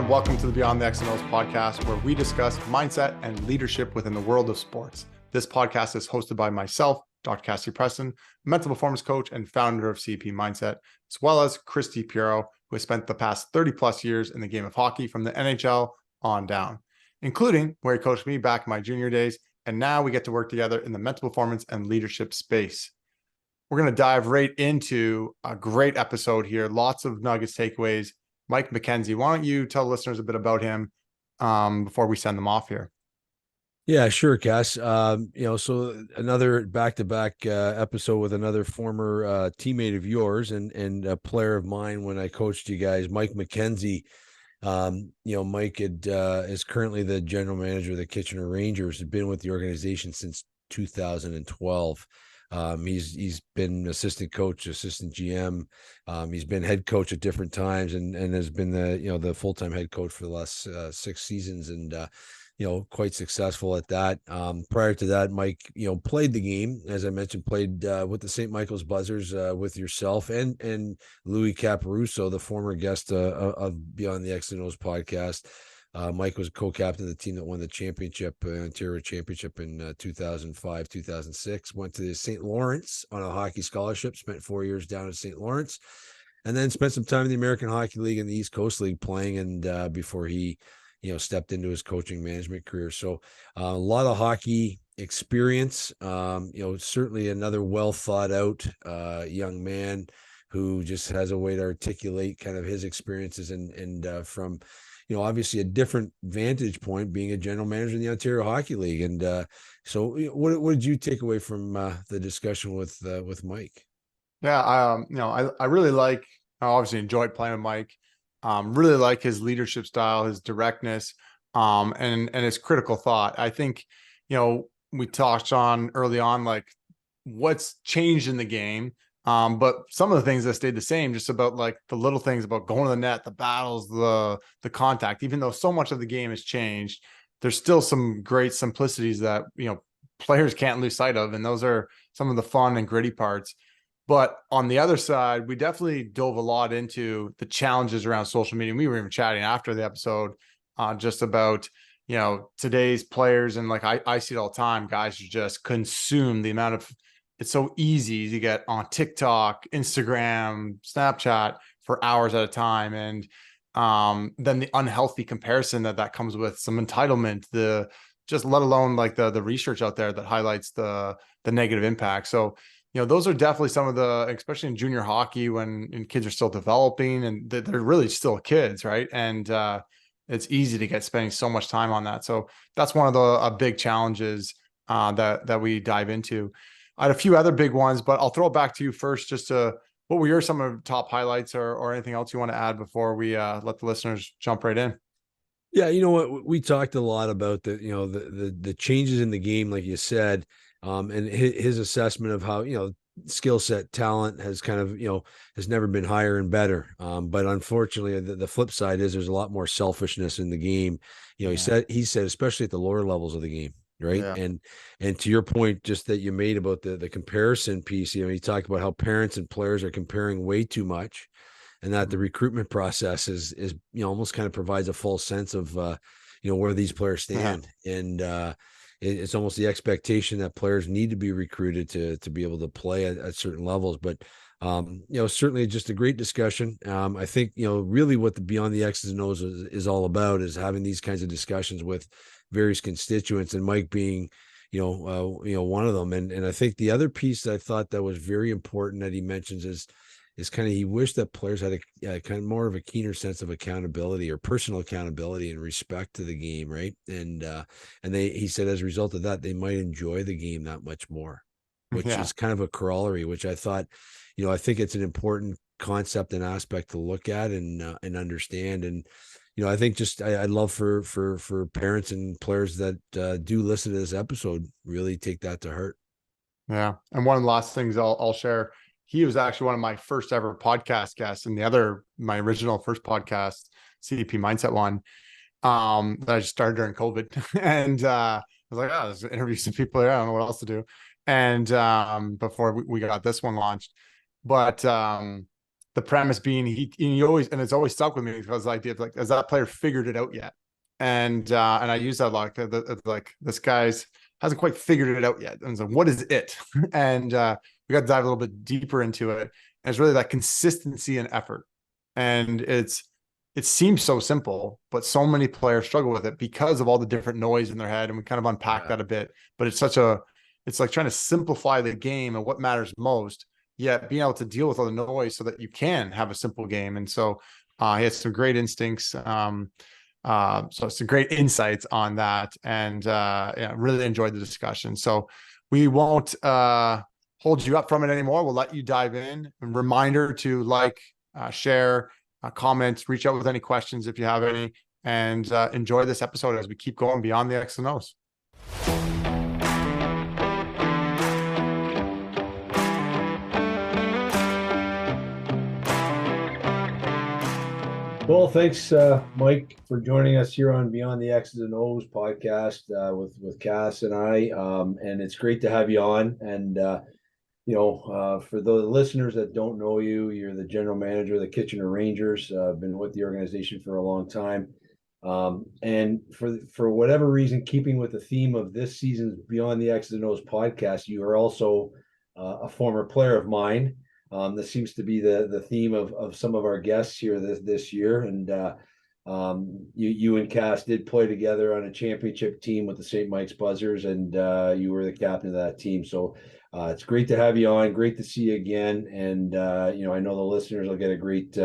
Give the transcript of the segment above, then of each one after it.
everyone. Welcome to the Beyond the X and O's podcast, where we discuss mindset and leadership within the world of sports. This podcast is hosted by myself, Dr. Cassidy Preston, mental performance coach and founder of CP Mindset, as well as Chris DiPiero, who has spent the past 30 plus years in the game of hockey from the NHL on down, including where he coached me back in my junior days. And now we get to work together in the mental performance and leadership space. We're going to dive right into a great episode here. Lots of nuggets, takeaways. Mike McKenzie, why don't you tell listeners a bit about him before we send them off here? Yeah, sure, Cass. So another back-to-back episode with another former teammate of yours and a player of mine when I coached you guys, Mike McKenzie. Mike is currently the general manager of the Kitchener Rangers. Has been with the organization since 2012. He's been assistant coach, assistant GM. He's been head coach at different times and has been the full-time head coach for the last 6 seasons and quite successful at that. Prior to that, Mike, played the game, as I mentioned, played with the St. Michael's Buzzers with yourself and Louis Caparuso, the former guest of Beyond the X and O's podcast. Mike was co-captain of the team that won the championship, Ontario Championship in 2005, 2006. Went to St. Lawrence on a hockey scholarship, spent 4 years down at St. Lawrence, and then spent some time in the American Hockey League and the East Coast League playing, and before he stepped into his coaching management career. So a lot of hockey experience, certainly another well thought out young man who just has a way to articulate kind of his experiences and from obviously a different vantage point, being a general manager in the Ontario Hockey League. And so what did you take away from the discussion with Mike? Yeah, I really I obviously enjoyed playing with Mike. Really like his leadership style, his directness, and his critical thought. I think, we touched on early on, like what's changed in the game. But some of the things that stayed the same, just about like the little things about going to the net, the battles, the contact, even though so much of the game has changed, there's still some great simplicities that, players can't lose sight of. And those are some of the fun and gritty parts. But on the other side, we definitely dove a lot into the challenges around social media. We were even chatting after the episode just about, today's players. And like, I see it all the time. Guys just consume the amount of, it's so easy to get on TikTok, Instagram, Snapchat for hours at a time. And then the unhealthy comparison that comes with some entitlement, just let alone like the research out there that highlights the negative impact. So, those are definitely some of the, especially in junior hockey when kids are still developing and they're really still kids, right? And it's easy to get spending so much time on that. So that's one of the big challenges that we dive into. I had a few other big ones, but I'll throw it back to you first. What were some of the top highlights or anything else you want to add before we let the listeners jump right in? Yeah, we talked a lot about the changes in the game, like you said, and his assessment of how skill set, talent has kind of has never been higher and better. But unfortunately, the flip side is there's a lot more selfishness in the game. He said especially at the lower levels of the game. Right. Yeah. And to your point, just that you made about the comparison piece, you talked about how parents and players are comparing way too much, and that the recruitment process is almost kind of provides a false sense of where these players stand. Yeah. And it's almost the expectation that players need to be recruited to be able to play at certain levels. But certainly just a great discussion. I think really what the Beyond the X's and O's is all about is having these kinds of discussions with various constituents, and Mike being one of them. And I think the other piece that I thought that was very important that he mentions is kind of, he wished that players had a kind of more of a keener sense of accountability or personal accountability and respect to the game. Right. And he said, as a result of that, they might enjoy the game that much more, which is kind of a corollary, which I thought, I think it's an important concept and aspect to look at and understand. And, I think just I'd love for parents and players that do listen to this episode, really take that to heart. Yeah. And one of the last things I'll share, he was actually one of my first ever podcast guests, and my original first podcast, CDP Mindset one, that I just started during COVID. And I was like, let's interview some people here. I don't know what else to do. And before we got this one launched. But the premise being he always, and it's always stuck with me because the idea of like, has that player figured it out yet? And I use that like this guy's hasn't quite figured it out yet. And so what is it? And we got to dive a little bit deeper into it. And it's really that consistency and effort. And it seems so simple, but so many players struggle with it because of all the different noise in their head. And we kind of unpack that a bit, but it's like trying to simplify the game and what matters most, yet being able to deal with all the noise so that you can have a simple game. And so he has some great instincts. So some great insights on that, and yeah, really enjoyed the discussion. So we won't hold you up from it anymore. We'll let you dive in. A reminder to like, share, comment, reach out with any questions if you have any, and enjoy this episode as we keep going beyond the X and O's. Well, thanks, Mike, for joining us here on Beyond the X's and O's podcast with Cass and I. And it's great to have you on. And for the listeners that don't know you, you're the general manager of the Kitchener Rangers. Been with the organization for a long time. And for whatever reason, keeping with the theme of this season's Beyond the X's and O's podcast, you are also a former player of mine. This seems to be the theme of some of our guests here this year. And you and Cass did play together on a championship team with the St. Mike's Buzzers, and you were the captain of that team. So it's great to have you on. Great to see you again. And I know the listeners will get a great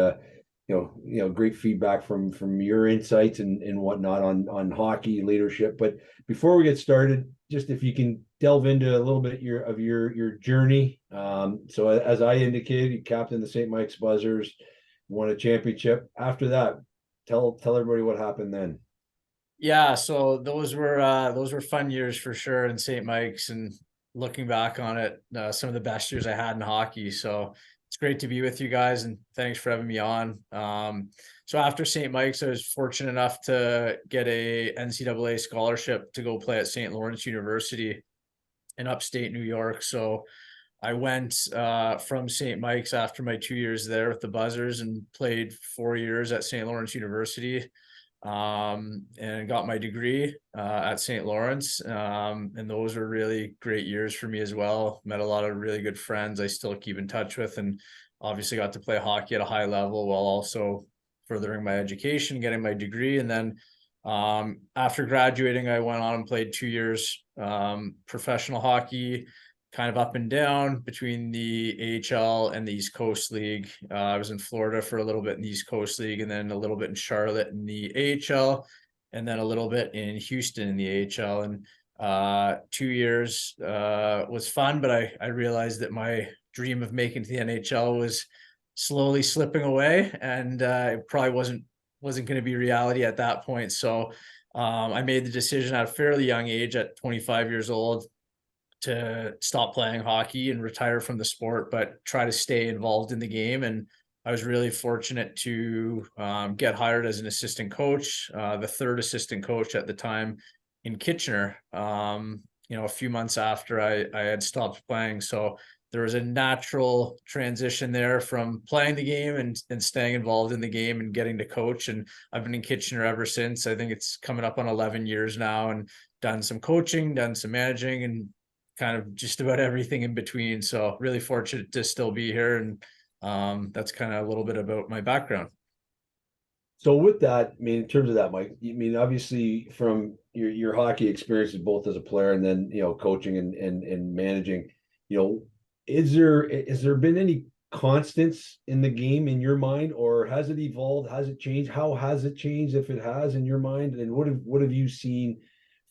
great feedback from your insights and whatnot on hockey leadership. But before we get started, just if you can delve into a little bit of your journey. So as I indicated, you captained the St. Mike's Buzzers, won a championship. After that, tell everybody what happened then. Yeah, so those were fun years for sure in St. Mike's, and looking back on it, some of the best years I had in hockey. So it's great to be with you guys, and thanks for having me on. So after St. Mike's, I was fortunate enough to get a NCAA scholarship to go play at St. Lawrence University in upstate New York. So I went from St. Mike's after my 2 years there with the Buzzers and played 4 years at St. Lawrence University, and got my degree at St. Lawrence. And those were really great years for me as well. Met a lot of really good friends I still keep in touch with, and obviously got to play hockey at a high level while also furthering my education, getting my degree. And then after graduating, I went on and played 2 years professional hockey, kind of up and down between the AHL and the East Coast League. I was in Florida for a little bit in the East Coast League, and then a little bit in Charlotte in the AHL, and then a little bit in Houston in the AHL. And 2 years was fun, but I realized that my dream of making to the NHL was slowly slipping away, and it probably wasn't going to be reality at that point. So I made the decision at a fairly young age, at 25 years old, to stop playing hockey and retire from the sport, but try to stay involved in the game. And I was really fortunate to get hired as an assistant coach, the third assistant coach at the time in Kitchener, a few months after I had stopped playing. So there was a natural transition there from playing the game and staying involved in the game and getting to coach. And I've been in Kitchener ever since. I think it's coming up on 11 years now, and done some coaching, done some managing, and kind of just about everything in between. So really fortunate to still be here. And that's kind of a little bit about my background. So with that, I mean, in terms of that, Mike, I mean, obviously from your hockey experiences, both as a player and then, coaching and managing, has there been any constants in the game in your mind, or has it evolved? Has it changed? How has it changed, if it has, in your mind? And what have you seen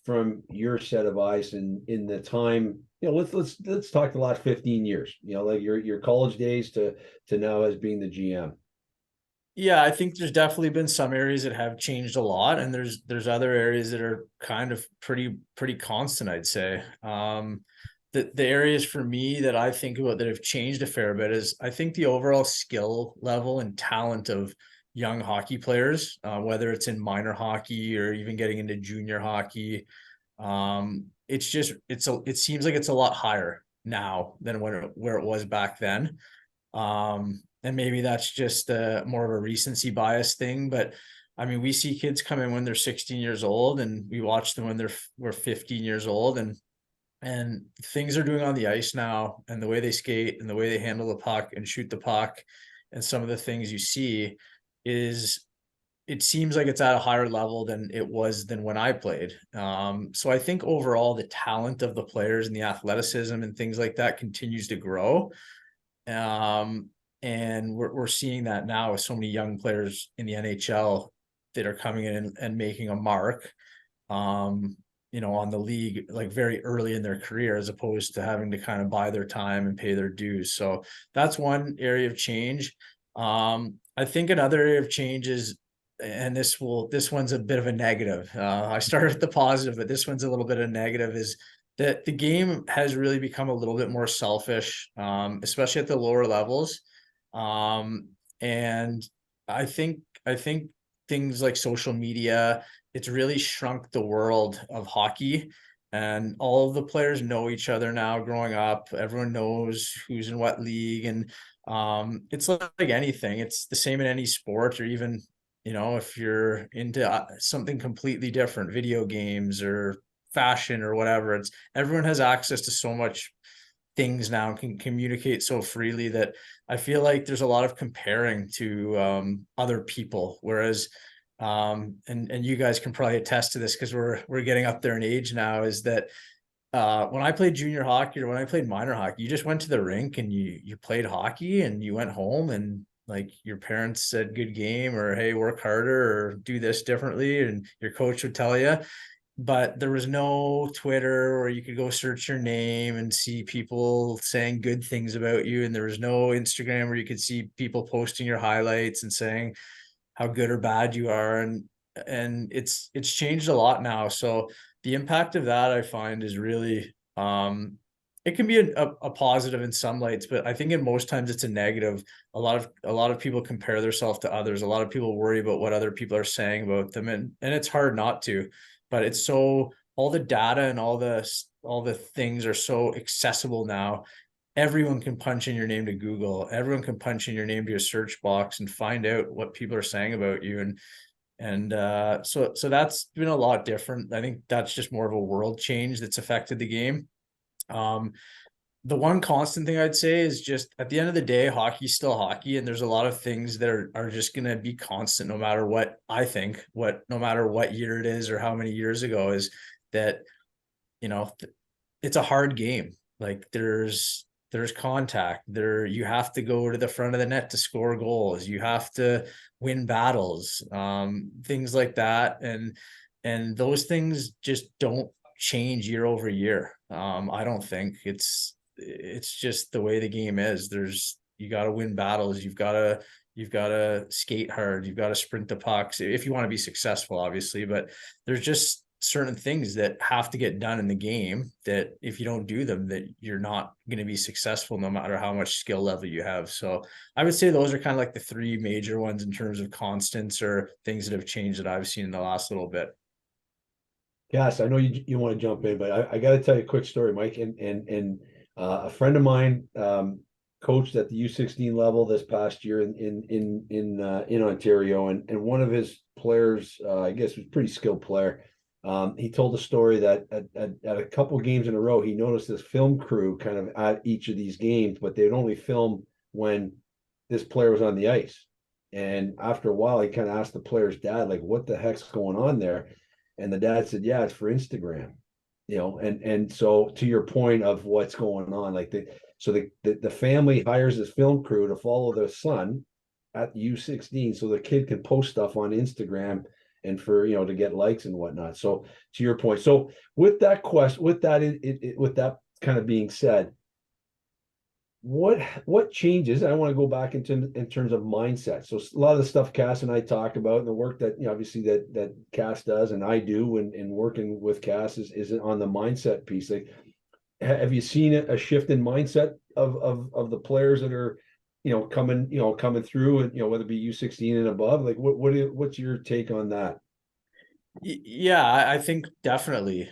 from your set of eyes in the time, let's talk the last 15 years, like your college days to now as being the GM. Yeah, I think there's definitely been some areas that have changed a lot, and there's other areas that are kind of pretty constant, I'd say. The areas for me that I think about that have changed a fair bit is, I think, the overall skill level and talent of young hockey players, whether it's in minor hockey or even getting into junior hockey. It seems like it's a lot higher now than where it was back then. and maybe that's just more of a recency bias thing, but I mean, we see kids come in when they're 16 years old, and we watch them when we're 15 years old, and things they're doing on the ice now, and the way they skate and the way they handle the puck and shoot the puck, and some of the things you see is, it seems like it's at a higher level than it was than when I played. So I think overall the talent of the players and the athleticism and things like that continues to grow. And we're seeing that now with so many young players in the NHL that are coming in and making a mark, on the league, like very early in their career, as opposed to having to kind of buy their time and pay their dues. So that's one area of change. I think another area of change is, and this one's a bit of a negative. I started with the positive, but this one's a little bit of negative, is that the game has really become a little bit more selfish, especially at the lower levels. And I think things like social media, it's really shrunk the world of hockey, and all of the players know each other now growing up. Everyone knows who's in what league, and it's like anything. It's the same in any sport, or even, if you're into something completely different, video games or fashion or whatever, it's everyone has access to so much things now and can communicate so freely that I feel like there's a lot of comparing to other people. Whereas, and you guys can probably attest to this because we're getting up there in age now, is that when I played junior hockey or when I played minor hockey, you just went to the rink and you played hockey and you went home, and like your parents said, good game, or hey, work harder, or do this differently, and your coach would tell you. But there was no Twitter where you could go search your name and see people saying good things about you. And there was no Instagram where you could see people posting your highlights and saying how good or bad you are. And it's changed a lot now. So the impact of that, I find, is really, it can be a positive in some lights, but I think in most times it's a negative. A lot of people compare themselves to others. A lot of people worry about what other people are saying about them, and it's hard not to. But it's so, all the data and all the things are so accessible now. Everyone can punch in your name to Google. Everyone can punch in your name to a search box and find out what people are saying about you. And so that's been a lot different. I think that's just more of a world change that's affected the game. The one constant thing I'd say is, just at the end of the day, hockey's still hockey, and there's a lot of things that are just going to be constant, no matter what. I think no matter what year it is or how many years ago, is that, it's a hard game. Like there's contact there. You have to go to the front of the net to score goals. You have to win battles, things like that. And those things just don't change year over year. I don't think it's just the way the game is. You got to win battles. You've got to skate hard. You've got to sprint the pucks if you want to be successful, obviously. But there's just certain things that have to get done in the game that if you don't do them, that you're not going to be successful, no matter how much skill level you have. So I would say those are kind of like the three major ones in terms of constants or things that have changed that I've seen in the last little bit. Yes, I know you want to jump in, but I got to tell you a quick story, Mike. And a friend of mine coached at the U16 level this past year in Ontario, and one of his players, I guess, was a pretty skilled player. He told a story that at a couple games in a row, he noticed this film crew kind of at each of these games, but they'd only film when this player was on the ice. And after a while, he kind of asked the player's dad, like, what the heck's going on there? And the dad said, yeah, it's for Instagram, and so to your point of what's going on, like the family hires this film crew to follow their son at the U16 so the kid can post stuff on Instagram and for, to get likes and whatnot. So to your point, so with that question, with that kind of being said, what changes? I want to go back in terms of mindset. So a lot of the stuff Cass and I talk about, and the work that obviously that Cass does and I do, and working with Cass is on the mindset piece. Like, have you seen a shift in mindset of the players that are coming through, and whether it be U16 and above? Like, what's your take on that? Yeah, I think definitely.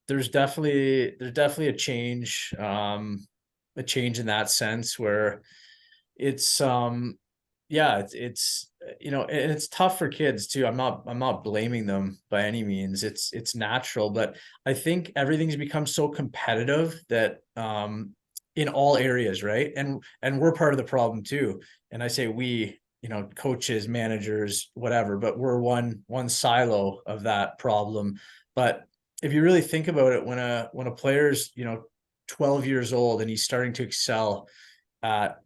There's definitely a change. A change in that sense, where it's yeah, it's you know, and it's tough for kids too. I'm not blaming them by any means. It's natural, but I think everything's become so competitive that in all areas, right? And we're part of the problem too. And I say we, you know, coaches, managers, whatever, but we're one silo of that problem. But if you really think about it, when a player's, you know, 12 years old and he's starting to excel at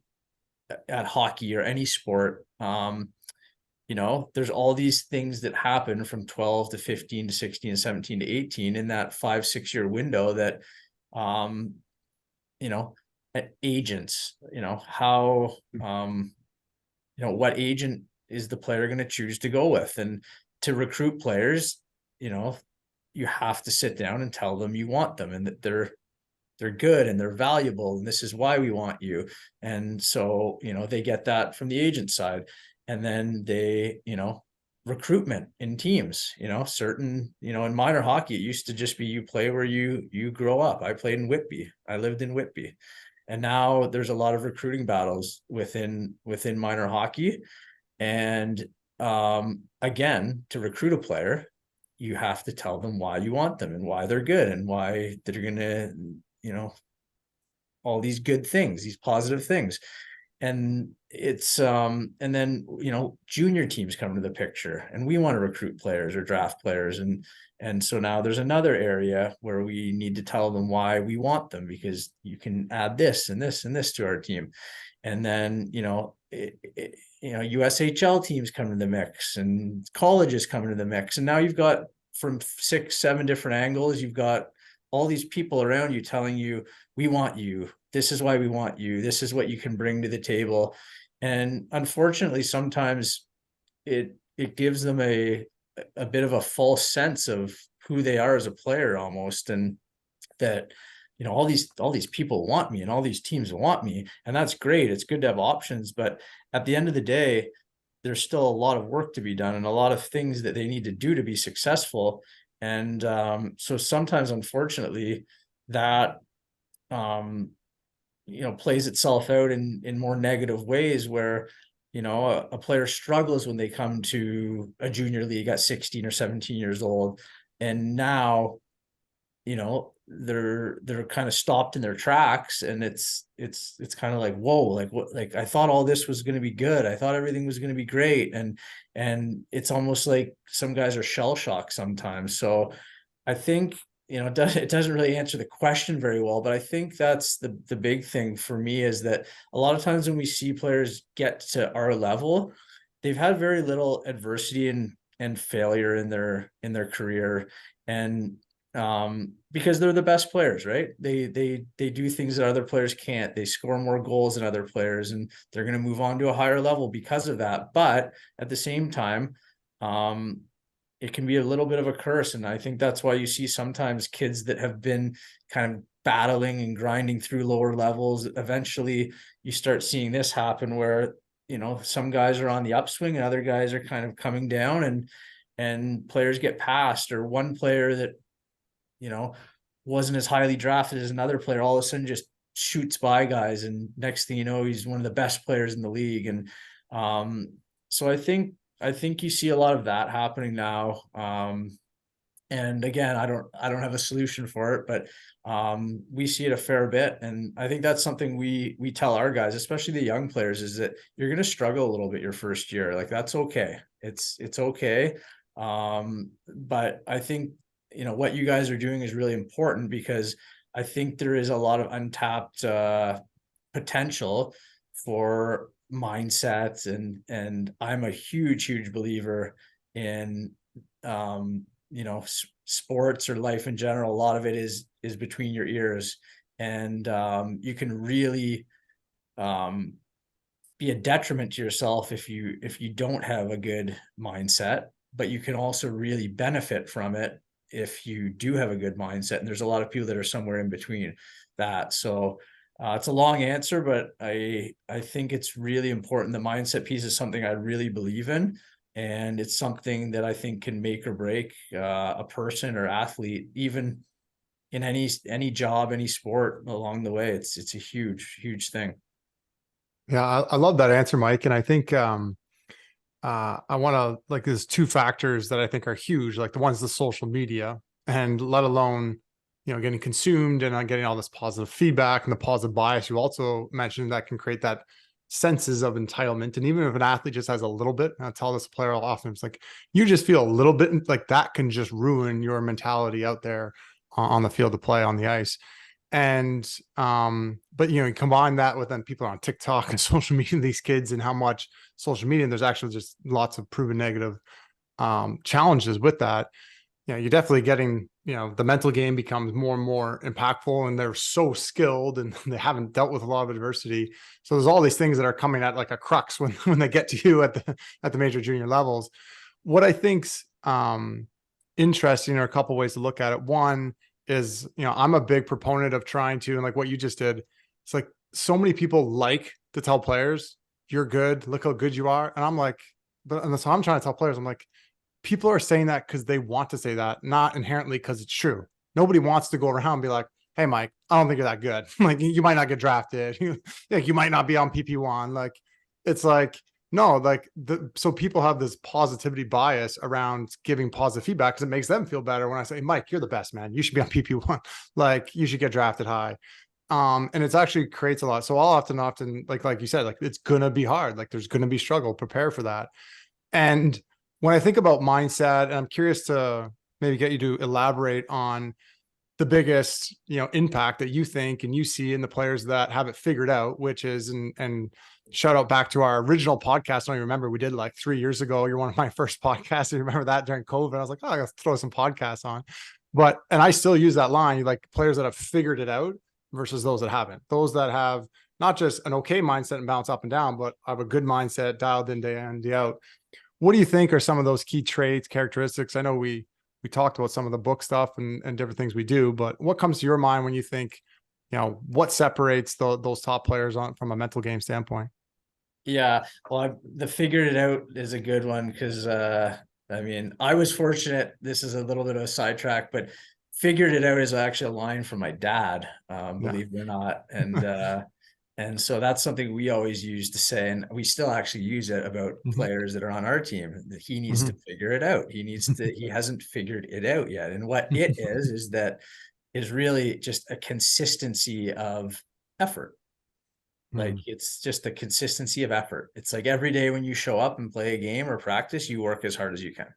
hockey or any sport, you know, there's all these things that happen from 12 to 15 to 16 to 17 to 18 in that 5-6 year window that um you know, agents, you know, how you know, what agent is the player going to choose to go with? And to recruit players, you know, you have to sit down and tell them you want them and that they're good and they're valuable and this is why we want you. And so, you know, they get that from the agent side. And then they, you know, recruitment in teams, you know, certain, you know, in minor hockey it used to just be you play where you grow up. I played in Whitby, I lived in Whitby. And now there's a lot of recruiting battles within minor hockey. And again, to recruit a player, you have to tell them why you want them and why they're good and why they're going to, you know, all these good things, these positive things. And it's and then, you know, junior teams come into the picture and we want to recruit players or draft players. And so now there's another area where we need to tell them why we want them, because you can add this and this and this to our team. And then, you know, you know, USHL teams come to the mix and colleges come into the mix. And now you've got from 6-7 different angles, you've got all these people around you telling you, we want you. This is why we want you. This is what you can bring to the table. And unfortunately, sometimes it gives them a bit of a false sense of who they are as a player almost. And that, you know, all these people want me and all these teams want me. And that's great. It's good to have options. But at the end of the day, there's still a lot of work to be done and a lot of things that they need to do to be successful. And so sometimes, unfortunately, that you know, plays itself out in more negative ways where, you know, a player struggles when they come to a junior league at 16 or 17 years old. And now, you know, they're kind of stopped in their tracks, and it's kind of like, whoa, like what, like I thought all this was going to be good, I thought everything was going to be great. And it's almost like some guys are shell shocked sometimes. So I think, you know, it doesn't really answer the question very well, but I think that's the big thing for me, is that a lot of times when we see players get to our level, they've had very little adversity and failure in their career. And because they're the best players, right? They do things that other players can't. They score more goals than other players, and they're going to move on to a higher level because of that. But at the same time, it can be a little bit of a curse. And I think that's why you see sometimes kids that have been kind of battling and grinding through lower levels, eventually you start seeing this happen where, you know, some guys are on the upswing and other guys are kind of coming down, and players get passed, or one player that, you know, wasn't as highly drafted as another player all of a sudden just shoots by guys, and next thing you know, he's one of the best players in the league. And so I think you see a lot of that happening now. And again, I don't have a solution for it, but we see it a fair bit. And I think that's something we tell our guys, especially the young players, is that you're going to struggle a little bit your first year. Like, that's okay. It's okay. But I think, you know, what you guys are doing is really important, because I think there is a lot of untapped potential for mindsets. And I'm a huge believer in you know, sports or life in general. A lot of it is between your ears. And you can really be a detriment to yourself if you don't have a good mindset, but you can also really benefit from it if you do have a good mindset. And there's a lot of people that are somewhere in between that. So it's a long answer, but I think it's really important. The mindset piece is something I really believe in, and it's something that I think can make or break a person or athlete, even in any job, any sport along the way. It's a huge thing. Yeah, I love that answer, Mike. And I think I want to like there's two factors that I think are huge. Like the one's the social media, and let alone getting consumed and getting all this positive feedback and the positive bias. You also mentioned that can create that senses of entitlement. And even if an athlete just has a little bit, and I tell this player often, it's like you just feel a little bit like that can just ruin your mentality out there on the field of play on the ice. And but you combine that with then people on TikTok and social media, these kids, and how much social media, and there's actually just lots of proven negative challenges with that. You're definitely getting, the mental game becomes more and more impactful, and they're so skilled and they haven't dealt with a lot of adversity. So there's all these things that are coming at like a crux when they get to you at the major junior levels. What I think's interesting are a couple ways to look at it. One is, I'm a big proponent of trying to, and like what you just did, it's like so many people like to tell players, you're good, look how good you are. And I'm like, and so I'm trying to tell players, I'm like, people are saying that because they want to say that, not inherently because it's true. Nobody wants to go around and be like, hey, Mike, I don't think you're that good. Like, you might not get drafted. Like, you might not be on PP1. Like, it's like, no, like so people have this positivity bias around giving positive feedback because it makes them feel better when I say, Mike, you're the best, man. You should be on PP1. Like, you should get drafted high. And it's actually creates a lot. So I'll often like you said, like it's gonna be hard. Like there's gonna be struggle. Prepare for that. And when I think about mindset, and I'm curious to maybe get you to elaborate on the biggest, impact that you think and you see in the players that have it figured out, which is, and shout out back to our original podcast. I don't even remember, we did like 3 years ago. You're one of my first podcasts. You remember that during COVID? I was like, oh, I gotta throw some podcasts on. And I still use that line, like players that have figured it out versus those that haven't. Those that have not just an okay mindset and bounce up and down, but have a good mindset dialed in day in, day out. What do you think are some of those key traits, characteristics? I know we talked about some of the book stuff and different things we do, but what comes to your mind when you think, what separates those top players from a mental game standpoint? Yeah, well, the figured it out is a good one because I mean, I was fortunate. This is a little bit of a sidetrack, but figured it out is actually a line from my dad, believe it or not. And so that's something we always use to say, and we still actually use it about players that are on our team, that he needs to figure it out. He hasn't figured it out yet. And what it is that is really just a consistency of effort. Like it's just a consistency of effort. It's like every day when you show up and play a game or practice, you work as hard as you can.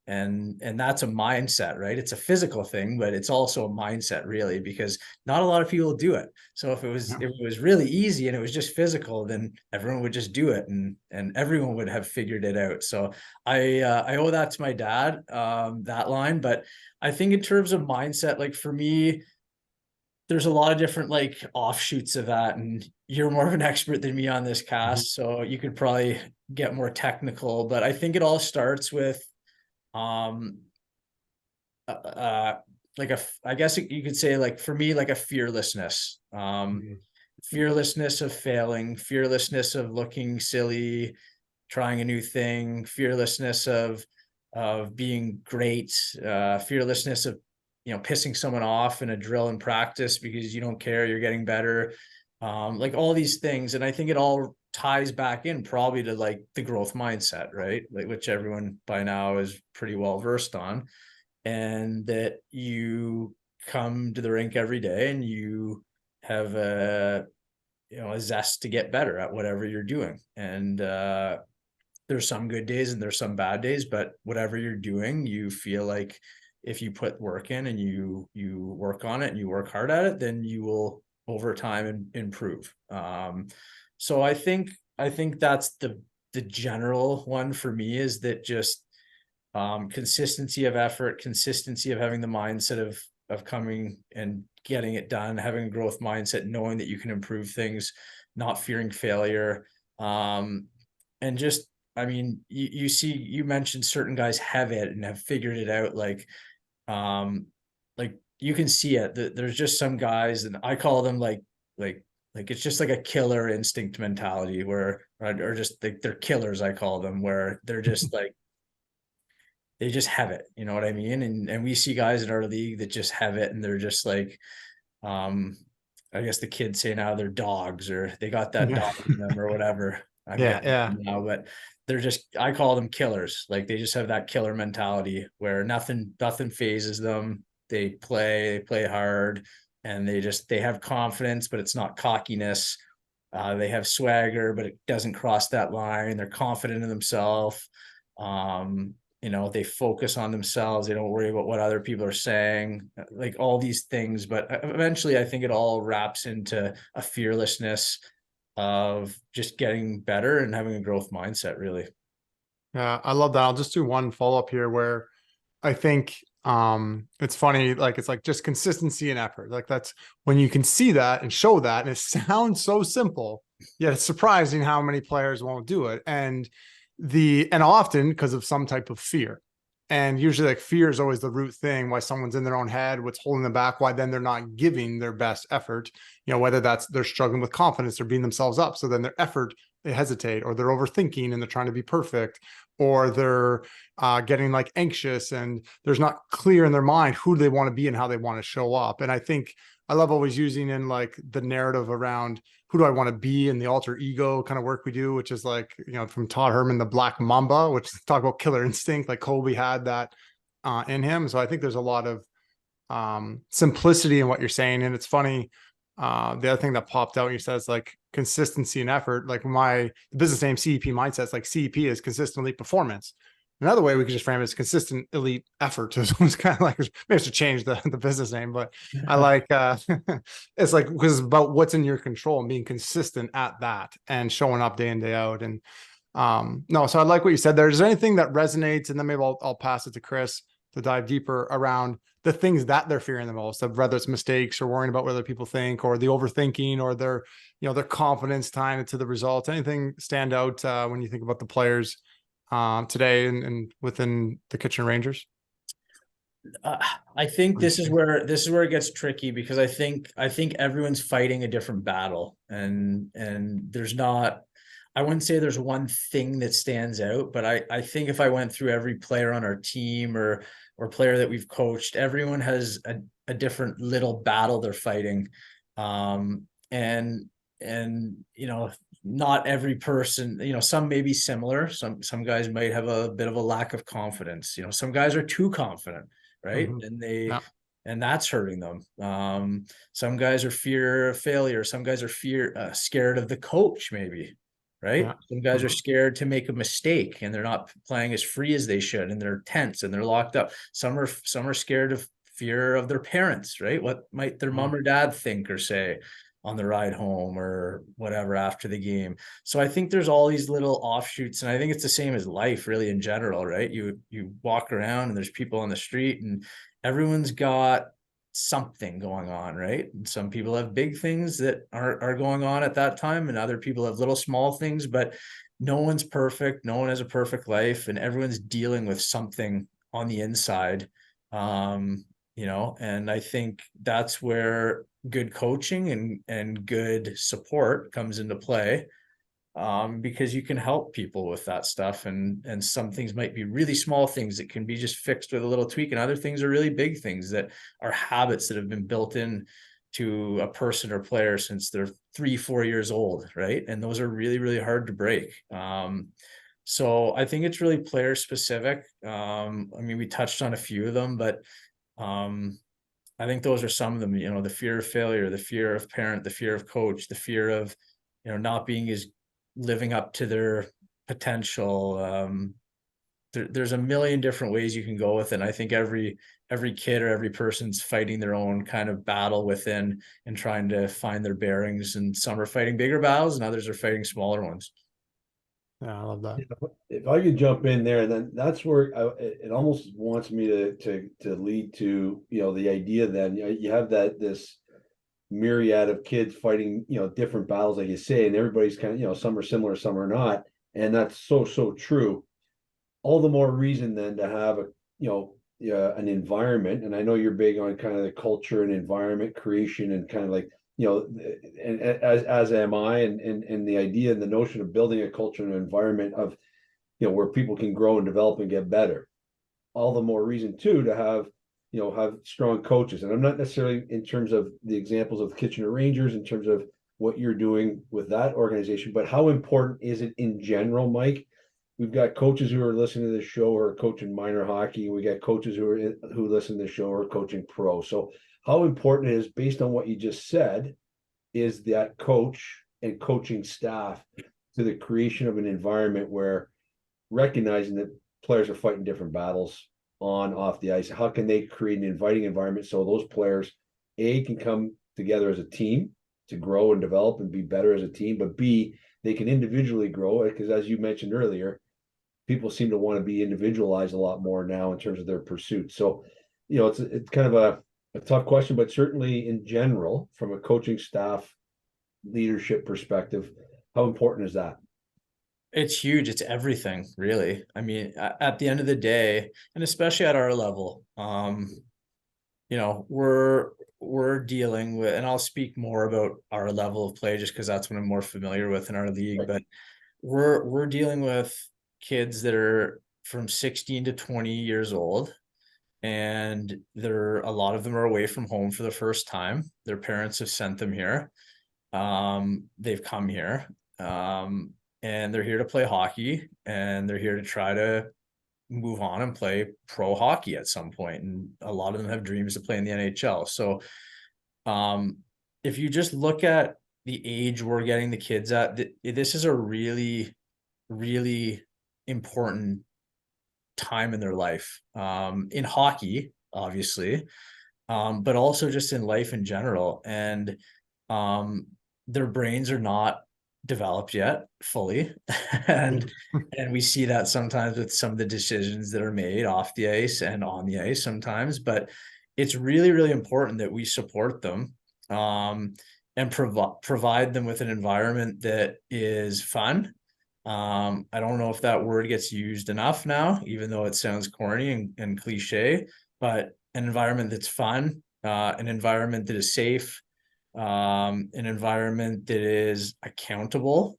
And that's a mindset, right? It's a physical thing, but it's also a mindset really, because not a lot of people do it. So if it was really easy and it was just physical, then everyone would just do it and everyone would have figured it out. So I owe that to my dad, that line. But I think in terms of mindset, like for me, there's a lot of different like offshoots of that, and you're more of an expert than me on this, Cass, so you could probably get more technical. But I think it all starts with um like I guess you could say, like for me, like a fearlessness, fearlessness of failing, fearlessness of looking silly, trying a new thing, fearlessness of being great, fearlessness of pissing someone off in a drill and practice because you don't care, you're getting better, like all these things. And I think it all ties back in probably to like the growth mindset, right? Like which everyone by now is pretty well versed on, and that you come to the rink every day and you have a zest to get better at whatever you're doing. And there's some good days and there's some bad days, but whatever you're doing, you feel like if you put work in and you work on it and you work hard at it, then you will over time improve. So I think that's the general one for me, is that just consistency of effort, consistency of having the mindset of coming and getting it done, having a growth mindset, knowing that you can improve things, not fearing failure, and just, I mean, you mentioned certain guys have it and have figured it out. Like you can see it. There's just some guys, and I call them like it's just like a killer instinct mentality, where or just like they're killers. I call them, where they're just like they just have it. You know what I mean? And we see guys in our league that just have it, and they're just like I guess the kids say now they're dogs, or they got that Yeah. dog in them or whatever. I Yeah. forget Yeah. now, but they're just, I call them killers. Like they just have that killer mentality where nothing phases them. They play hard, and they have confidence, but it's not cockiness. They have swagger, but it doesn't cross that line. They're confident in themselves. They focus on themselves. They don't worry about what other people are saying, like all these things. But eventually, I think it all wraps into a fearlessness of just getting better and having a growth mindset, really. Yeah. I love that. I'll just do one follow up here where I think it's funny, like it's like just consistency and effort. Like that's when you can see that and show that, and it sounds so simple, yet it's surprising how many players won't do it. And often because of some type of fear. And usually like fear is always the root thing, why someone's in their own head, what's holding them back, why then they're not giving their best effort, whether that's they're struggling with confidence or beating themselves up. So then their effort, they hesitate, or they're overthinking and they're trying to be perfect, or they're getting like anxious and there's not clear in their mind who they want to be and how they want to show up. And I think I love always using in like the narrative around who do I want to be, and the alter ego kind of work we do, which is like, from Todd Herman, the Black Mamba, which talk about killer instinct, like Kobe had that in him. So I think there's a lot of simplicity in what you're saying. And it's funny. The other thing that popped out, you said, is like consistency and effort. Like my business name, CEP Mindset, it's like CEP is consistent elite performance. Another way we could just frame it is consistent elite effort. So it's kind of like, maybe I should change the business name, but I like, it's like, because it's about what's in your control and being consistent at that and showing up day in, day out. And no, so I like what you said there. Is there anything that resonates? And then maybe I'll pass it to Chris to dive deeper around the things that they're fearing the most, of whether it's mistakes or worrying about what other people think, or the overthinking, or their confidence tying it to the results. Anything stand out when you think about the players today and within the Kitchen Rangers? I think this is where it gets tricky, because I think everyone's fighting a different battle, and there's not, I wouldn't say there's one thing that stands out, but I think if I went through every player on our team or player that we've coached, everyone has a different little battle they're fighting. And not every person, some may be similar. Some guys might have a bit of a lack of confidence. Some guys are too confident, right? Mm-hmm. And that's hurting them. Some guys are fear of failure. Some guys are scared of the coach, maybe, right? Yeah. Some guys are scared to make a mistake, and they're not playing as free as they should, and they're tense and they're locked up. Some are scared of fear of their parents, right? What might their mom or dad think or say on the ride home or whatever after the game. So I think there's all these little offshoots, and I think it's the same as life really in general, right? You walk around and there's people on the street, and everyone's got something going on, right? And some people have big things that are going on at that time, and other people have little small things, but no one's perfect. No one has a perfect life, and everyone's dealing with something on the inside. And I think that's where good coaching and good support comes into play, because you can help people with that stuff, and some things might be really small things that can be just fixed with a little tweak, and other things are really big things that are habits that have been built in to a person or player since they're 3-4 years old, right? And those are really, really hard to break. So I think it's really player specific. We touched on a few of them, but I think those are some of them. The fear of failure, the fear of parent, the fear of coach, the fear of not being as living up to their potential. There's a million different ways you can go with it. And I think every kid or every person's fighting their own kind of battle within and trying to find their bearings. And some are fighting bigger battles, and others are fighting smaller ones. Yeah, I love that. If I could jump in there, then that's where it almost wants me to lead to, the idea that you have this myriad of kids fighting, different battles, like you say, and everybody's kind of, some are similar, some are not. And that's so true. All the more reason then to have an environment. And I know you're big on kind of the culture and environment creation, and kind of like, and as am I, and the idea and the notion of building a culture and an environment of, where people can grow and develop and get better. All the more reason too to have have strong coaches. And I'm not necessarily in terms of the examples of Kitchener Rangers, in terms of what you're doing with that organization, but how important is it in general, Mike? We've got coaches who are listening to this show who are coaching minor hockey. We got coaches who listen to the show who are coaching pro. So how important it is, based on what you just said, is that coach and coaching staff to the creation of an environment where, recognizing that players are fighting different battles on, off the ice, how can they create an inviting environment so those players, A, can come together as a team to grow and develop and be better as a team, but B, they can individually grow, because as you mentioned earlier, people seem to want to be individualized a lot more now in terms of their pursuit. So, it's kind of a tough question, but certainly in general, from a coaching staff leadership perspective, how important is that? It's huge. It's everything, really. I mean, at the end of the day, and especially at our level, we're dealing with, and I'll speak more about our level of play just because that's what I'm more familiar with in our league, but we're dealing with kids that are from 16 to 20 years old, and a lot of them are away from home for the first time. Their parents have sent them here. They've come here, and they're here to play hockey, and they're here to try to move on and play pro hockey at some point. And a lot of them have dreams to play in the NHL. So, if you just look at the age we're getting the kids at, this is a really, really important time in their life, in hockey, obviously, but also just in life in general. And their brains are not developed yet fully. and we see that sometimes with some of the decisions that are made off the ice and on the ice sometimes, but it's really, really important that we support them, and provide them with an environment that is fun. I don't know if that word gets used enough now, even though it sounds corny and cliche, but an environment that's fun, an environment that is safe, an environment that is accountable,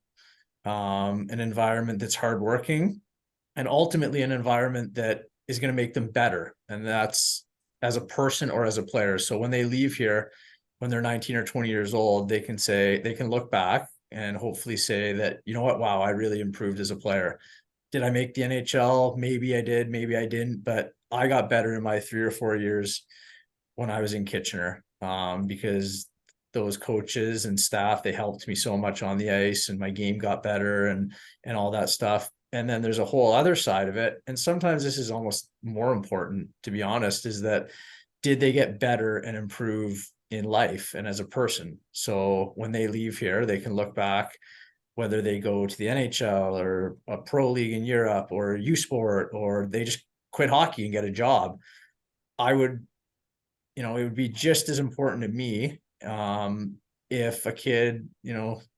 an environment that's hardworking, and ultimately an environment that is going to make them better. And that's as a person or as a player. So when they leave here, when they're 19 or 20 years old, they can look back and hopefully say that, you know what, wow, I really improved as a player. Did I make the NHL? Maybe I did, maybe I didn't, but I got better in my 3 or 4 years when I was in Kitchener, because those coaches and staff, they helped me so much on the ice, and my game got better and all that stuff. And then there's a whole other side of it. And sometimes this is almost more important, to be honest, is that did they get better and improve in life and as a person? So when they leave here, they can look back, whether they go to the NHL or a pro league in Europe or U Sport, or they just quit hockey and get a job. It would be just as important to me, if a kid,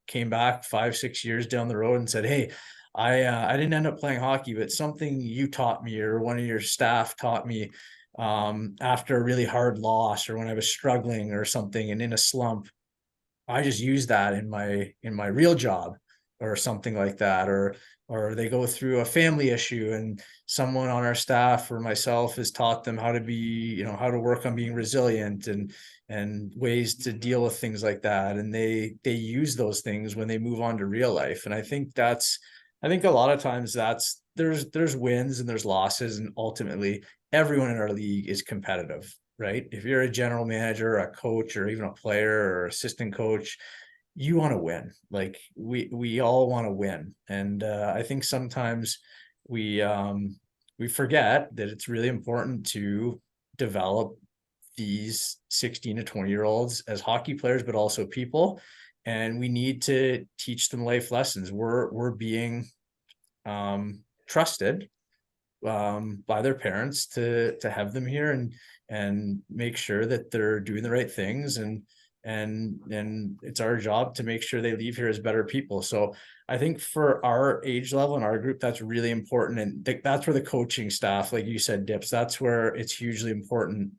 came back 5-6 years down the road and said, hey, I didn't end up playing hockey, but something you taught me or one of your staff taught me, after a really hard loss or when I was struggling or something and in a slump, I just used that in my real job or something like that. Or they go through a family issue and someone on our staff or myself has taught them how to be, how to work on being resilient and ways to deal with things like that. And they use those things when they move on to real life. And I think a lot of times there's wins and there's losses, and ultimately everyone in our league is competitive, right? If you're a general manager, a coach, or even a player or assistant coach, you want to win. Like we all want to win. And I think sometimes we forget that it's really important to develop these 16 to 20-year-olds as hockey players, but also people. And we need to teach them life lessons. We're being trusted by their parents to have them here and make sure that they're doing the right things, and it's our job to make sure they leave here as better people. So I think for our age level and our group, that's really important. And that's where the coaching staff, like you said, Dips, that's where it's hugely important,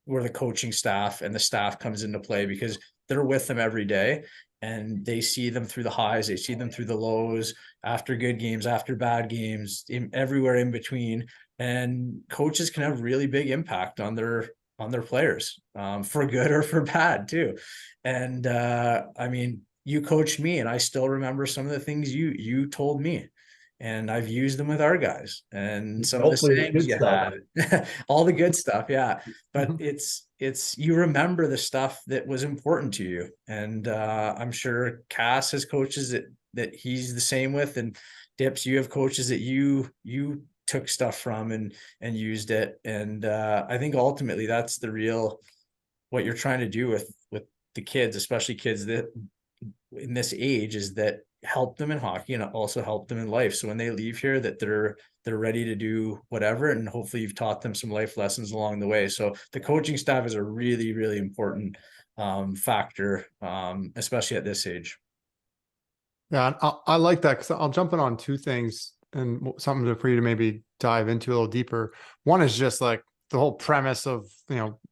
where the coaching staff and the staff comes into play, because they're with them every day and they see them through the highs, they see them through the lows, after good games, after bad games, everywhere in between. and coaches can have really big impact on their players, for good or for bad too. And I mean, you coached me, and I still remember some of the things you told me, and I've used them with our guys, and some of the Hopefully the sayings good you stuff. had, all the good stuff. Yeah. But Mhm. it's, you remember the stuff that was important to you. And I'm sure Cass has coaches that he's the same with, and Dips, you have coaches that you took stuff from and used it. And I think ultimately that's the real, what you're trying to do with the kids, especially kids that in this age, is that help them in hockey and also help them in life. So when they leave here, that they're ready to do whatever, and hopefully you've taught them some life lessons along the way. So the coaching staff is a really, really important factor, especially at this age. Yeah, and I like that, because I'll jump in on two things and something for you to maybe dive into a little deeper. One is just like the whole premise of,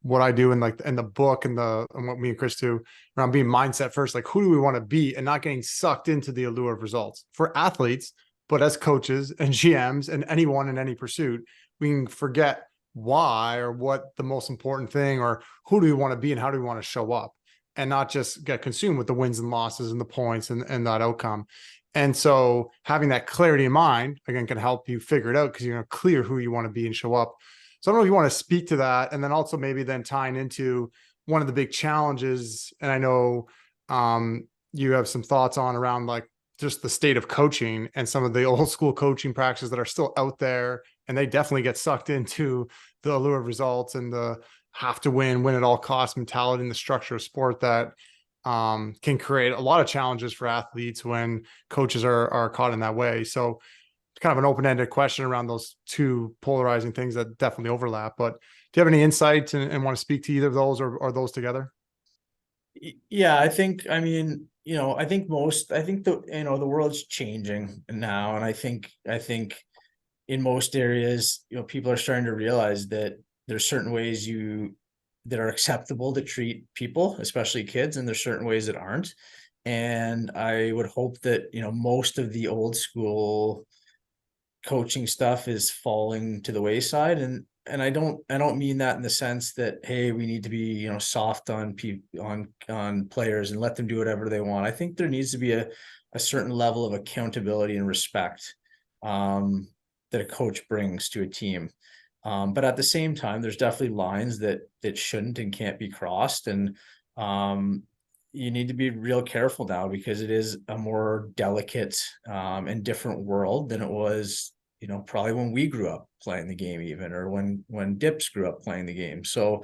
what I do in like in the book and what me and Chris do around being mindset first. Like, who do we want to be, and not getting sucked into the allure of results for athletes, but as coaches and GMs and anyone in any pursuit, we can forget why, or what the most important thing, or who do we want to be and how do we want to show up, and not just get consumed with the wins and losses and the points and that outcome. And so having that clarity in mind, again, can help you figure it out, because you're going to clear who you want to be and show up. So I don't know if you want to speak to that. And then also maybe then tying into one of the big challenges. And I know you have some thoughts on around like just the state of coaching and some of the old school coaching practices that are still out there. And they definitely get sucked into the allure of results and the have to win at all costs mentality and the structure of sport that can create a lot of challenges for athletes when coaches are caught in that way. So it's kind of an open-ended question around those two polarizing things that definitely overlap. But do you have any insights and want to speak to either of those, or those together? Yeah, I think, I mean, I think the world's changing now. And I think in most areas, people are starting to realize that there's certain ways that are acceptable to treat people, especially kids, and there's certain ways that aren't. And I would hope that, most of the old school coaching stuff is falling to the wayside. And I don't mean that in the sense that, hey, we need to be, soft on people, on players, and let them do whatever they want. I think there needs to be a certain level of accountability and respect that a coach brings to a team. But at the same time, there's definitely lines that shouldn't and can't be crossed. And you need to be real careful now, because it is a more delicate and different world than it was, probably when we grew up playing the game, even, or when Dips grew up playing the game. So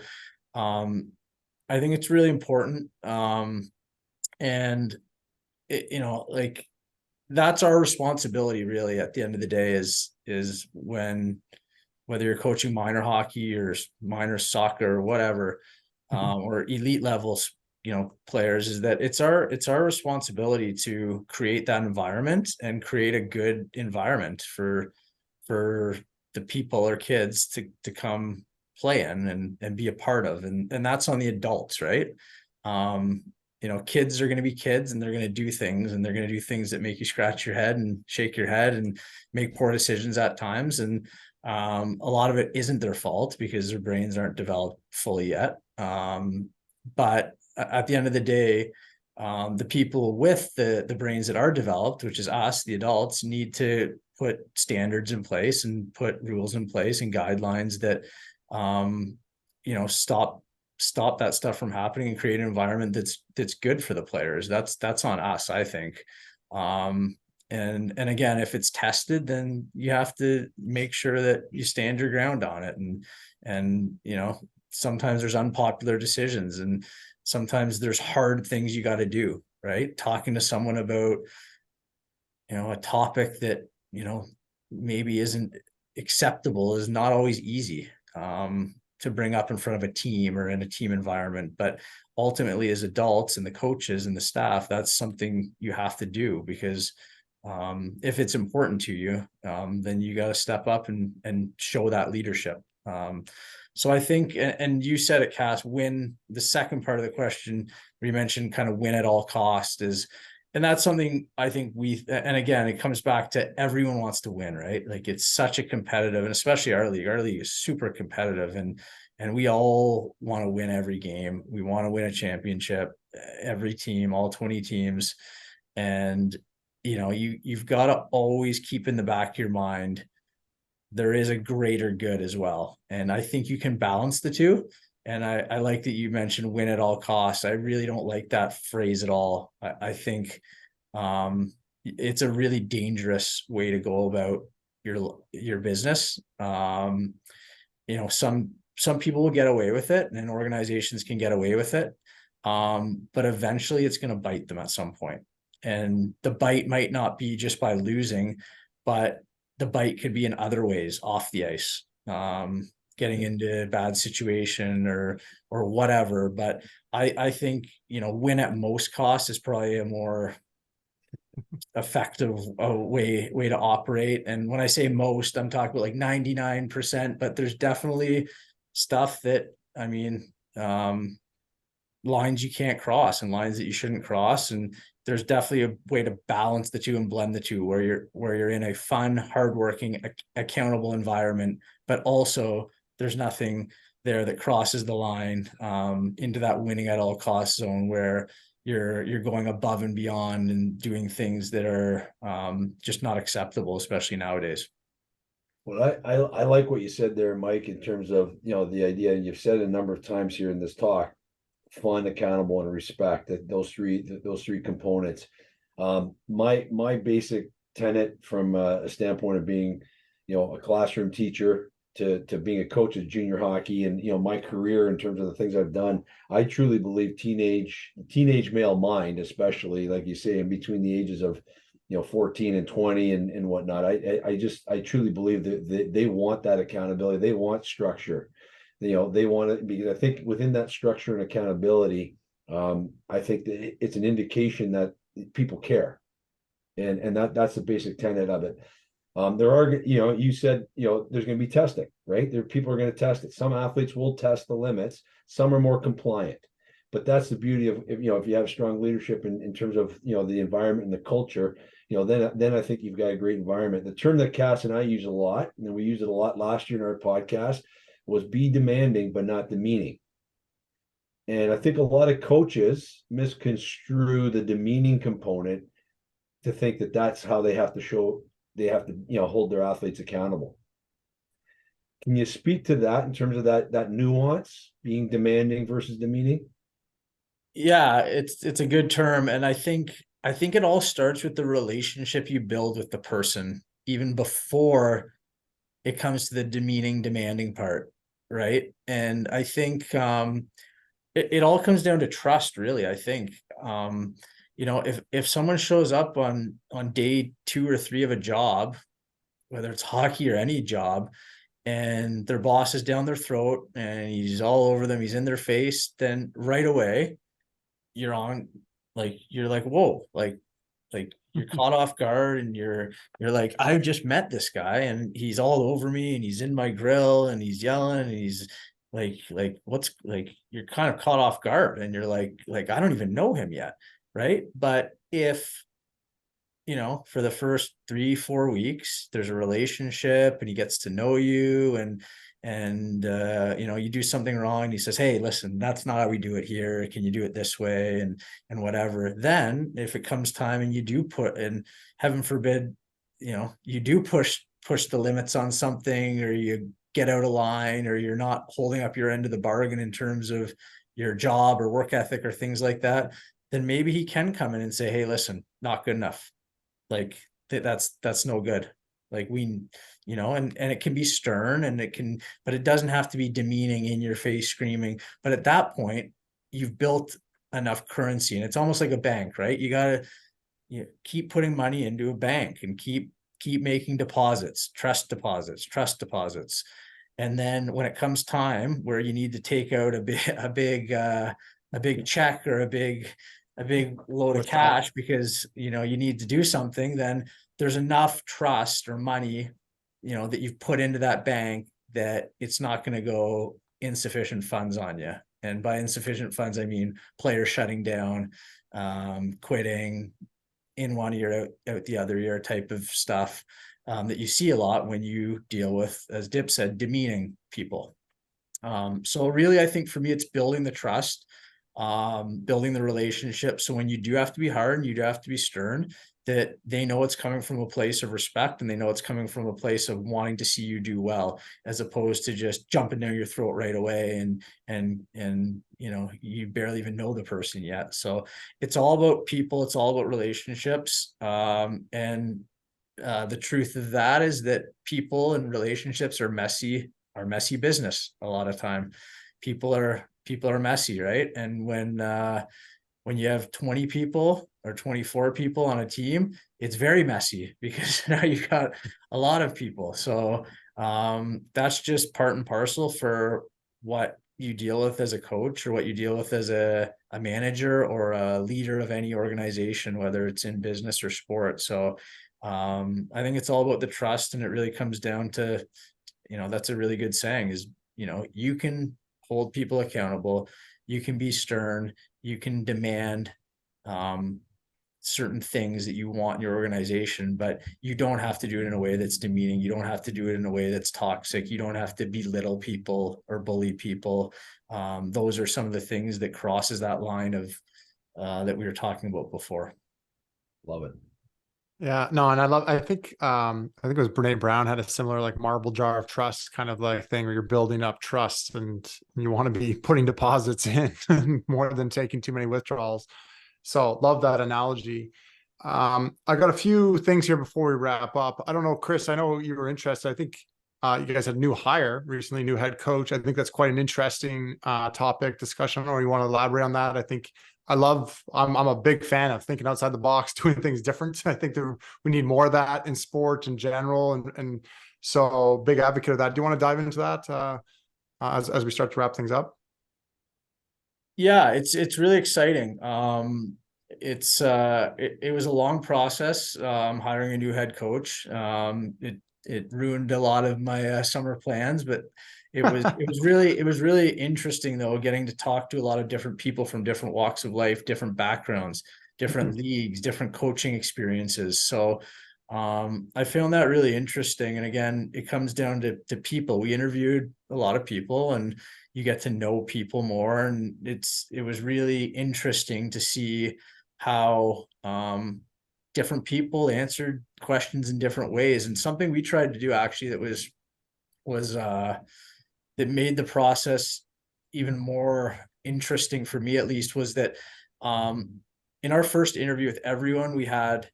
I think it's really important. And like, that's our responsibility really at the end of the day, is when, whether you're coaching minor hockey or minor soccer or whatever, or elite levels, players, is that it's our responsibility to create that environment and create a good environment for the people or kids to come play in and be a part of. And that's on the adults, right? Kids are going to be kids, and they're going to do things, and they're going to do things that make you scratch your head and shake your head and make poor decisions at times. And a lot of it isn't their fault, because their brains aren't developed fully yet. But at the end of the day, the people with the brains that are developed, which is us, the adults, need to put standards in place and put rules in place and guidelines that stop that stuff from happening, and create an environment that's good for the players. That's on us, I think. And again, if it's tested, then you have to make sure that you stand your ground on it. And sometimes there's unpopular decisions, and sometimes there's hard things you got to do, right? Talking to someone about, a topic that, maybe isn't acceptable is not always easy to bring up in front of a team or in a team environment. But ultimately, as adults and the coaches and the staff, that's something you have to do, because if it's important to you, then you got to step up and show that leadership. So I think, and you said it, Cass, win, the second part of the question, where you mentioned kind of win at all cost, is, And that's something I think and again, it comes back to everyone wants to win, right? Like it's such a competitive, and especially our league is super competitive, and we all want to win every game. We want to win a championship, every team, all 20 teams. And, you've got to always keep in the back of your mind, there is a greater good as well. And I think you can balance the two. And I like that you mentioned win at all costs. I really don't like that phrase at all. I think it's a really dangerous way to go about your business. Some people will get away with it, and organizations can get away with it. But eventually it's going to bite them at some point. And the bite might not be just by losing, but the bite could be in other ways off the ice. Getting into a bad situation or whatever. But I think, win at most costs is probably a more effective way to operate. And when I say most, I'm talking about like 99%, but there's definitely stuff that, lines you can't cross and lines that you shouldn't cross. And there's definitely a way to balance the two and blend the two, where you're in a fun, hardworking, accountable environment, but also there's nothing there that crosses the line into that winning at all costs zone, where you're going above and beyond and doing things that are just not acceptable, especially nowadays. Well, I like what you said there, Mike, in terms of, the idea, and you've said it a number of times here in this talk, fun, accountable, and respect, that those three components. My basic tenet from a standpoint of being, a classroom teacher to being a coach of junior hockey, and my career in terms of the things I've done, I truly believe teenage male mind, especially like you say, in between the ages of 14 and 20 and whatnot. I truly believe that they want that accountability. They want structure. They want it, because I think within that structure and accountability, I think that it's an indication that people care, and that's the basic tenet of it. There are, you said, there's going to be testing, right? People are going to test it. Some athletes will test the limits. Some are more compliant, but that's the beauty of, if you have strong leadership in terms of, the environment and the culture, then I think you've got a great environment. The term that Cass and I use a lot, and we used it a lot last year in our podcast, was be demanding, but not demeaning. And I think a lot of coaches misconstrue the demeaning component to think that that's how they have to hold their athletes accountable. Can you speak to that in terms of that nuance, being demanding versus demeaning? Yeah, it's a good term. And I think it all starts with the relationship you build with the person, even before it comes to the demeaning, demanding part, right? And I think it all comes down to trust, really. I think if someone shows up on day 2 or 3 of a job, whether it's hockey or any job, and their boss is down their throat and he's all over them, he's in their face, then right away you're like, whoa, like you're caught off guard, and you're like, I just met this guy and he's all over me and he's in my grill and he's yelling and he's like what's, like, you're kind of caught off guard, and you're like I don't even know him yet, right? But if for the first 3-4 weeks there's a relationship and he gets to know you, and you do something wrong and he says, hey, listen, that's not how we do it here, can you do it this way, and whatever. Then if it comes time and you do put, and heaven forbid, you do push the limits on something, or you get out of line, or you're not holding up your end of the bargain in terms of your job or work ethic or things like that, then maybe he can come in and say, hey, listen, not good enough. Like that's no good. Like and it can be stern, but it doesn't have to be demeaning, in your face, screaming. But at that point, you've built enough currency, and it's almost like a bank, right? You got to keep putting money into a bank and keep making deposits, trust deposits. And then when it comes time where you need to take out a big check or a big load of cash because you need to do something, then there's enough trust or money that you've put into that bank that it's not going to go insufficient funds on you. And by insufficient funds, I mean players shutting down, quitting, in one ear, out the other ear type of stuff that you see a lot when you deal with, as Dip said, demeaning people. So really, I think for me, it's building the trust, building the relationship. So when you do have to be hard and you do have to be stern, that they know it's coming from a place of respect, and they know it's coming from a place of wanting to see you do well, as opposed to just jumping down your throat right away and you know, you barely even know the person yet. So it's all about people, it's all about relationships. And the truth of that is that people and relationships are messy business. A lot of time people are messy, right? And when you have 20 people or 24 people on a team, it's very messy because now you've got a lot of people. So that's just part and parcel for what you deal with as a coach, or what you deal with as a manager or a leader of any organization, whether it's in business or sport. So I think it's all about the trust, and it really comes down to, you know, that's a really good saying is, you know, you can hold people accountable, you can be stern, you can demand certain things that you want in your organization, but you don't have to do it in a way that's demeaning. You don't have to do it in a way that's toxic. You don't have to belittle people or bully people. Those are some of the things that crosses that line of that we were talking about before. Love it. Yeah, no, and I think it was Brene Brown had a similar like marble jar of trust kind of like thing where you're building up trust and you want to be putting deposits in more than taking too many withdrawals. So love that analogy. I got a few things here before we wrap up. I don't know, Chris, I know you were interested. I think you guys had a new hire recently, new head coach. I think that's quite an interesting topic discussion. I don't know if you want to elaborate on that. I think I'm a big fan of thinking outside the box, doing things different. I think that we need more of that in sport in general. And so big advocate of that. Do you want to dive into that as we start to wrap things up? Yeah, it's really exciting. It was a long process, hiring a new head coach. It ruined a lot of my summer plans, but it was really interesting though, getting to talk to a lot of different people from different walks of life, different backgrounds, different leagues, different coaching experiences. So I found that really interesting. And again, it comes down to people. We interviewed a lot of people, and you get to know people more. And it was really interesting to see how different people answered questions in different ways. And something we tried to do actually that was that made the process even more interesting for me, at least, was that in our first interview with everyone, we had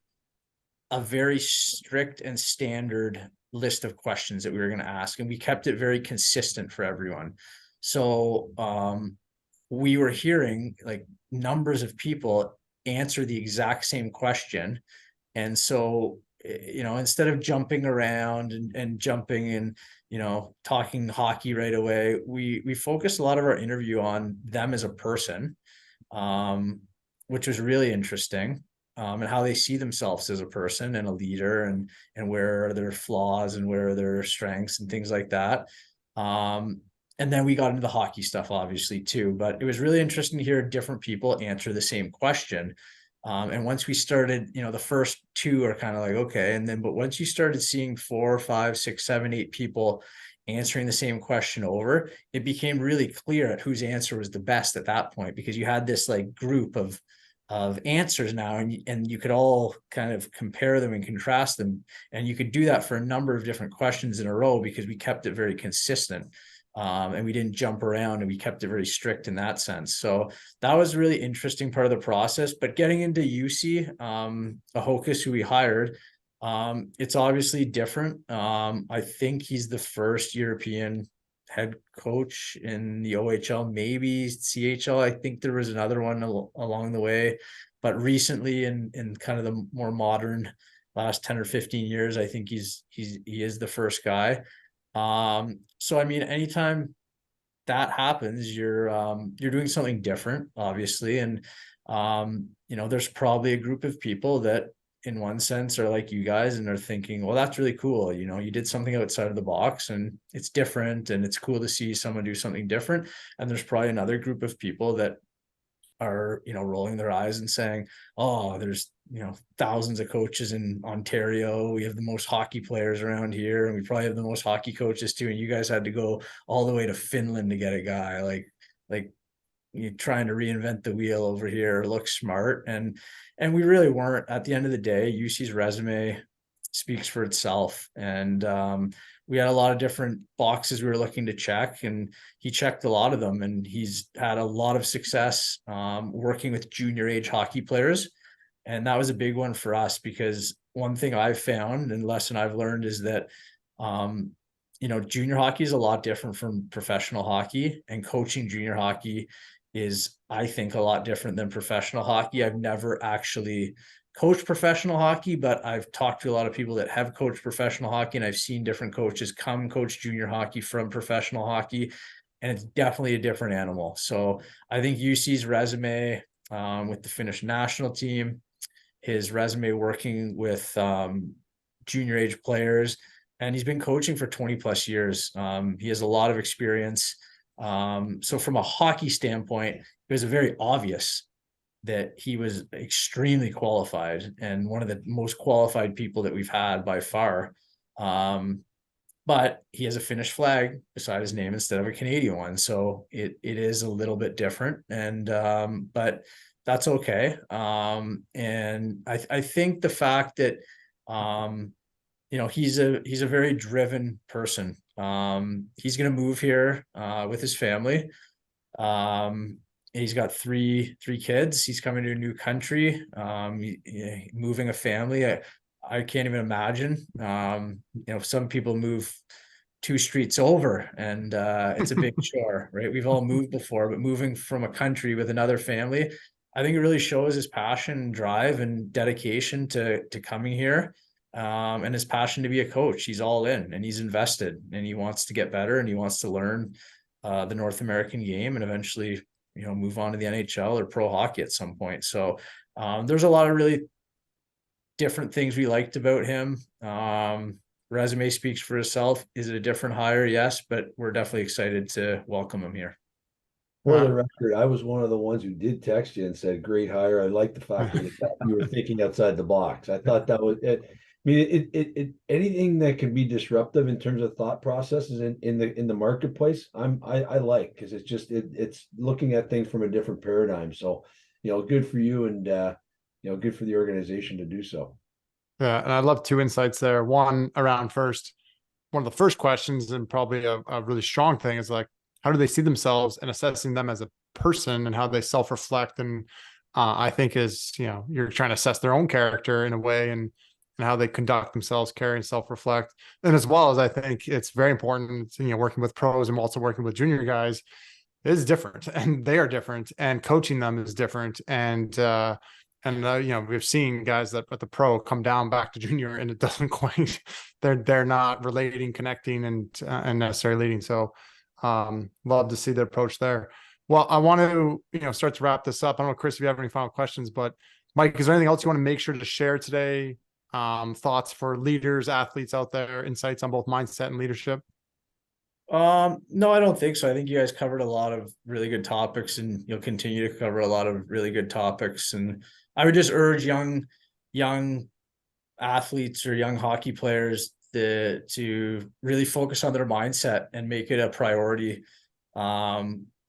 a very strict and standard list of questions that we were going to ask, and we kept it very consistent for everyone. So we were hearing like numbers of people answer the exact same question. And so, you know, instead of jumping around and jumping and, you know, talking hockey right away, we focused a lot of our interview on them as a person, which was really interesting. And how they see themselves as a person and a leader, and where are their flaws and where are their strengths and things like that. And then we got into the hockey stuff, obviously, too. But it was really interesting to hear different people answer the same question. And once we started, you know, the first two are kind of like, okay. And then, but once you started seeing 4, 5, 6, 7, 8 people answering the same question over, it became really clear at whose answer was the best at that point, because you had this like group of answers now, and you could all kind of compare them and contrast them. And you could do that for a number of different questions in a row, because we kept it very consistent. And we didn't jump around, and we kept it very strict in that sense. So that was a really interesting part of the process. But getting into UC, a Hocus who we hired, it's obviously different. I think he's the first European head coach in the OHL, maybe CHL. I think there was another one along the way, but recently in kind of the more modern last 10 or 15 years, I think he is the first guy. So I mean, anytime that happens, you're doing something different, obviously. And you know, there's probably a group of people that in one sense are like you guys and are thinking, well, that's really cool. You know, you did something outside of the box and it's different, and it's cool to see someone do something different. And there's probably another group of people that are, you know, rolling their eyes and saying, oh, there's thousands of coaches in Ontario. We have the most hockey players around here, and we probably have the most hockey coaches too. And you guys had to go all the way to Finland to get a guy. Like you're trying to reinvent the wheel over here, look smart. And we really weren't. At the end of the day, UC's resume speaks for itself. And we had a lot of different boxes we were looking to check, and he checked a lot of them. And he's had a lot of success working with junior age hockey players. And that was a big one for us, because one thing I've found and lesson I've learned is that junior hockey is a lot different from professional hockey, and coaching junior hockey is, I think, a lot different than professional hockey. I've never actually coached professional hockey, but I've talked to a lot of people that have coached professional hockey, and I've seen different coaches come coach junior hockey from professional hockey, and it's definitely a different animal. So I think UC's resume with the Finnish national team, his resume working with junior age players, and he's been coaching for 20 plus years. He has a lot of experience. So from a hockey standpoint, it was very obvious that he was extremely qualified and one of the most qualified people that we've had by far. But he has a Finnish flag beside his name instead of a Canadian one. So it is a little bit different. And but that's okay. And I think the fact that he's a very driven person. He's going to move here with his family. He's got three kids. He's coming to a new country, moving a family. I can't even imagine. Some people move 2 streets over, and it's a big chore, right? We've all moved before, but moving from a country with another family, I think it really shows his passion, drive, and dedication to coming here. And his passion to be a coach. He's all in, and he's invested, and he wants to get better, and he wants to learn the North American game, and eventually, move on to the NHL or pro hockey at some point. So there's a lot of really different things we liked about him. Resume speaks for itself. Is it a different hire? Yes, but we're definitely excited to welcome him here. For the record, I was one of the ones who did text you and said, great hire. I like the fact that you were thinking outside the box. I thought that was it. I mean, it anything that can be disruptive in terms of thought processes in the marketplace, I like, because it's just it's looking at things from a different paradigm. So, good for you, and good for the organization to do so. Yeah, and I love 2 insights there. One around one of the first questions, and probably a really strong thing, is like, how do they see themselves, and assessing them as a person and how they self-reflect. And I think is, you're trying to assess their own character in a way, and how they conduct themselves, carry and self-reflect. And as well as, I think it's very important, working with pros and also working with junior guys is different, and they are different, and coaching them is different. And we've seen guys that at the pro come down back to junior, and it doesn't quite, they're not relating, connecting, and necessarily leading. So love to see the approach there. Well, I want to, start to wrap this up. I don't know, Chris, if you have any final questions, but Mike, is there anything else you want to make sure to share today? Thoughts for leaders, athletes out there, insights on both mindset and leadership? No, I don't think so. I think you guys covered a lot of really good topics, and you'll continue to cover a lot of really good topics. And I would just urge young athletes or young hockey players to really focus on their mindset and make it a priority.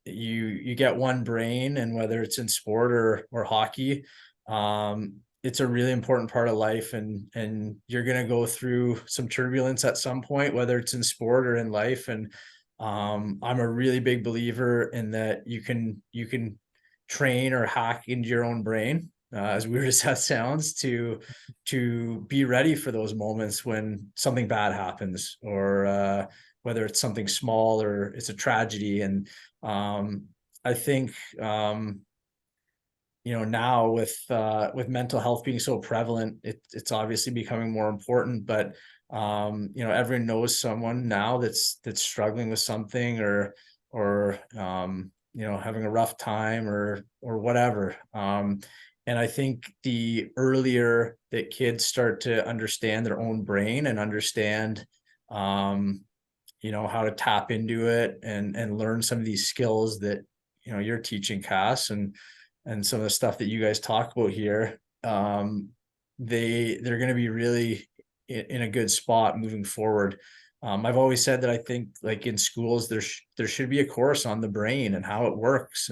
You get one brain, and whether it's in sport or hockey, it's a really important part of life, and you're going to go through some turbulence at some point, whether it's in sport or in life. And I'm a really big believer in that you can train or hack into your own brain, as weird as that sounds, to be ready for those moments when something bad happens, or whether it's something small or it's a tragedy. And I think now with mental health being so prevalent, it's obviously becoming more important. But everyone knows someone now that's struggling with something, or having a rough time or whatever. And I think the earlier that kids start to understand their own brain and understand how to tap into it and learn some of these skills that you're teaching, Cass, and some of the stuff that you guys talk about here, they're going to be really in a good spot moving forward. I've always said that I think like in schools, there should be a course on the brain and how it works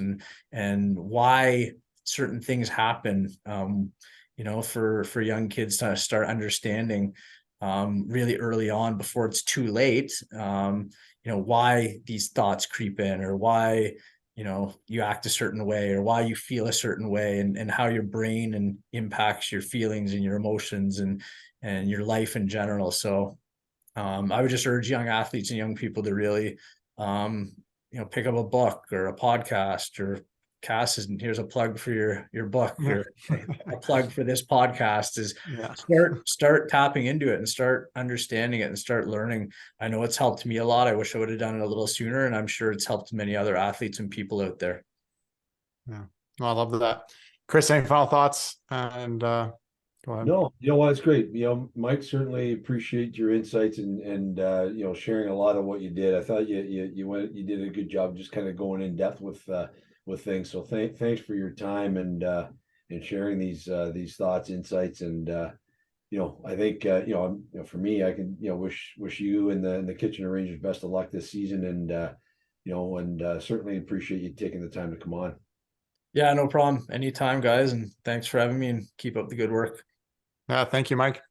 and why certain things happen, for young kids to start understanding really early on before it's too late, why these thoughts creep in, or why, you act a certain way, or why you feel a certain way, and how your brain impacts your feelings and your emotions and your life in general. So I would just urge young athletes and young people to really, pick up a book or a podcast, or Cass, and here's a plug for your book, or a plug for this podcast, is start tapping into it and start understanding it and start learning. I know it's helped me a lot. I wish I would have done it a little sooner, and I'm sure it's helped many other athletes and people out there. Yeah, well, I love that. Chris, any final thoughts? And go ahead. No, you know what? It's great. Mike, certainly appreciate your insights and sharing a lot of what you did. I thought you did a good job just kind of going in depth with things. So thanks for your time and sharing these thoughts, insights, and I think for me, I can wish you and the Kitchener Rangers best of luck this season, and certainly appreciate you taking the time to come on. Yeah, no problem. Anytime, guys, and thanks for having me, and keep up the good work. Yeah, thank you, Mike.